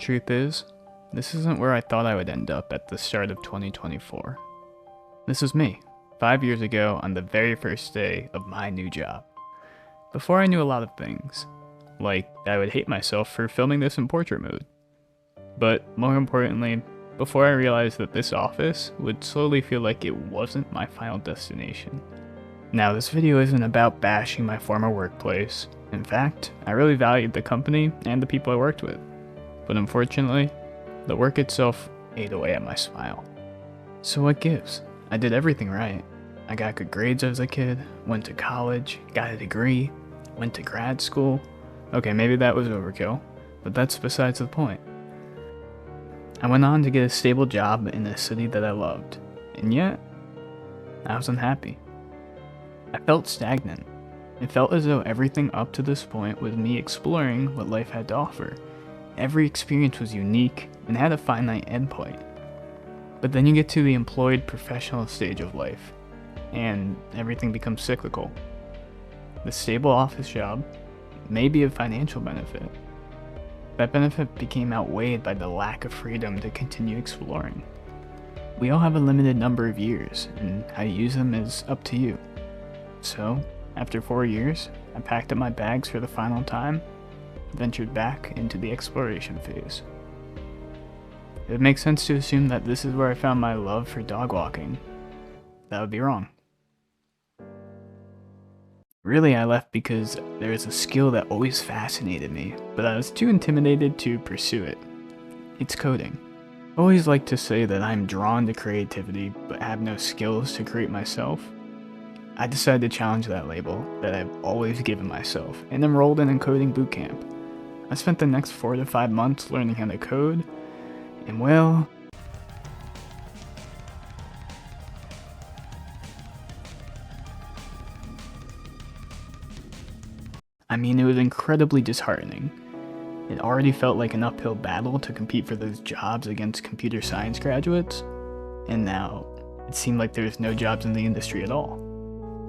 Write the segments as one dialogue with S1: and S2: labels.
S1: Truth is, this isn't where I thought I would end up at the start of 2024. This was me, 5 years ago on the very first day of my new job. Before I knew a lot of things, like I would hate myself for filming this in portrait mode. But more importantly, before I realized that this office would slowly feel like it wasn't my final destination. Now, this video isn't about bashing my former workplace. In fact, I really valued the company and the people I worked with. But unfortunately, the work itself ate away at my smile. So what gives? I did everything right. I got good grades as a kid, went to college, got a degree, went to grad school. Okay, maybe that was overkill, but that's besides the point. I went on to get a stable job in a city that I loved, and yet, I was unhappy. I felt stagnant. It felt as though everything up to this point was me exploring what life had to offer. Every experience was unique and had a finite endpoint. But then you get to the employed professional stage of life, and everything becomes cyclical. The stable office job may be a financial benefit. That benefit became outweighed by the lack of freedom to continue exploring. We all have a limited number of years, and how you use them is up to you. So, after 4 years, I packed up my bags for the final time, ventured back into the exploration phase. It would make sense to assume that this is where I found my love for dog walking. That would be wrong. Really, I left because there is a skill that always fascinated me, but I was too intimidated to pursue it. It's coding. I always like to say that I'm drawn to creativity, but have no skills to create myself. I decided to challenge that label that I've always given myself, and enrolled in a coding bootcamp. I spent the next 4 to 5 months learning how to code, and well, it was incredibly disheartening. It already felt like an uphill battle to compete for those jobs against computer science graduates, and now it seemed like there was no jobs in the industry at all.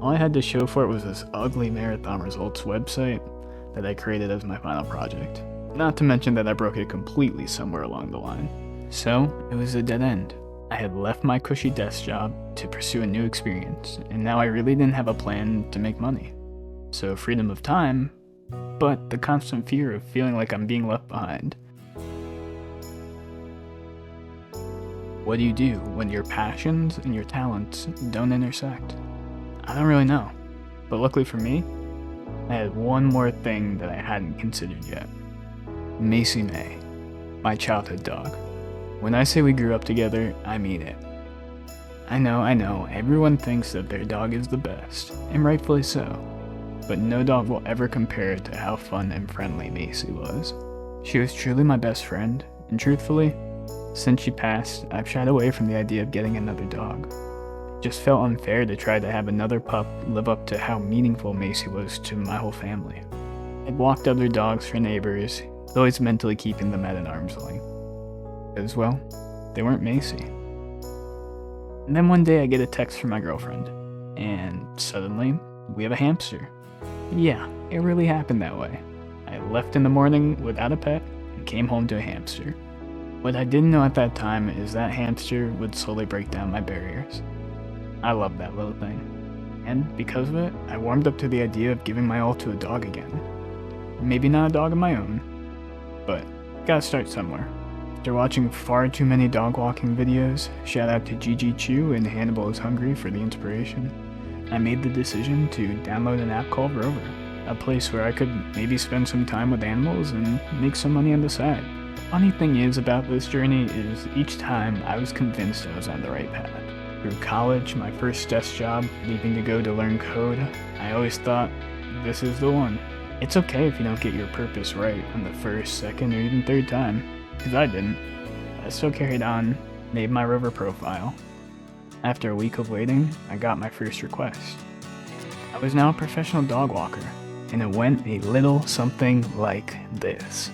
S1: All I had to show for it was this ugly marathon results website that I created as my final project. Not to mention that I broke it completely somewhere along the line. So, it was a dead end. I had left my cushy desk job to pursue a new experience, and now I really didn't have a plan to make money. So freedom of time, but the constant fear of feeling like I'm being left behind. What do you do when your passions and your talents don't intersect? I don't really know, but luckily for me, I had one more thing that I hadn't considered yet. Macy May, my childhood dog. When I say we grew up together, I mean it. I know, everyone thinks that their dog is the best, and rightfully so, but no dog will ever compare to how fun and friendly Macy was. She was truly my best friend, and truthfully, since she passed, I've shied away from the idea of getting another dog. It just felt unfair to try to have another pup live up to how meaningful Macy was to my whole family. I'd walked other dogs for neighbors, always mentally keeping them at an arm's length. As well, they weren't Macy. And then one day I get a text from my girlfriend, and suddenly, we have a hamster. Yeah, it really happened that way. I left in the morning without a pet, and came home to a hamster. What I didn't know at that time is that hamster would slowly break down my barriers. I loved that little thing. And because of it, I warmed up to the idea of giving my all to a dog again. Maybe not a dog of my own, but gotta start somewhere. After watching far too many dog walking videos, shout out to Gigi Chu and Hannibal is Hungry for the inspiration, I made the decision to download an app called Rover, a place where I could maybe spend some time with animals and make some money on the side. Funny thing is about this journey is each time I was convinced I was on the right path. Through college, my first desk job, leaving to go to learn code, I always thought, this is the one. It's okay if you don't get your purpose right on the first, second, or even third time, because I didn't. I still carried on, made my Rover profile. After a week of waiting, I got my first request. I was now a professional dog walker, and it went a little something like this.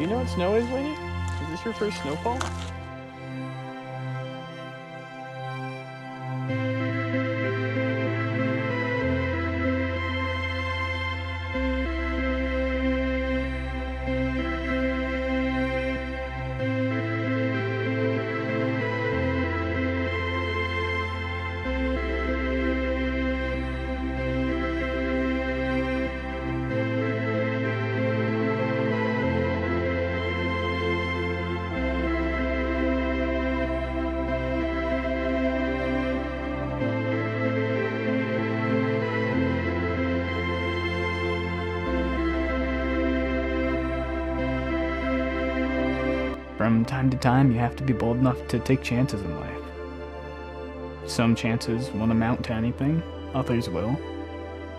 S1: Do you know what snow is, Winnie? Is this your first snowfall? From time to time, you have to be bold enough to take chances in life. Some chances won't amount to anything, others will.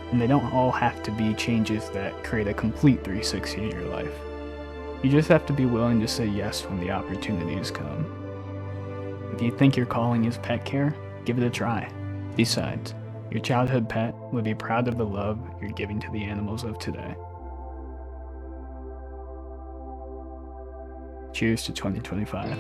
S1: And they don't all have to be changes that create a complete 360 in your life. You just have to be willing to say yes when the opportunities come. If you think your calling is pet care, give it a try. Besides, your childhood pet would be proud of the love you're giving to the animals of today. Cheers to 2025.